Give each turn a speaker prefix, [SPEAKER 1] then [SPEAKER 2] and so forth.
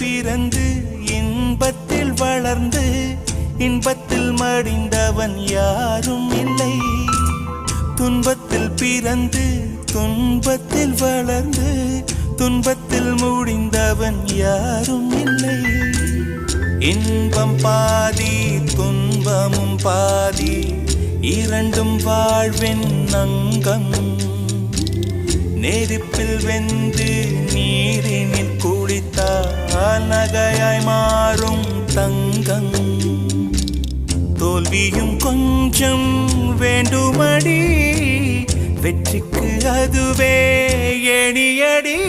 [SPEAKER 1] பிறந்து இன்பத்தில் வளர்ந்து இன்பத்தில் மடிந்தவன் யாரும் இல்லை. துன்பத்தில் பிறந்து துன்பத்தில் வளர்ந்து துன்பத்தில் முடிந்தவன் யாரும் இல்லை. இன்பம் பாதி துன்பமும் பாதி இரண்டும் வாழ்வின் அங்கம். நெருப்பில் வெந்து நீரினில் குளித்தால் நகையாய் மாறும் தங்கம். தோல்வியும் கொஞ்சம் வேண்டுமடி, வெற்றிக்கு அதுவே எணியடி.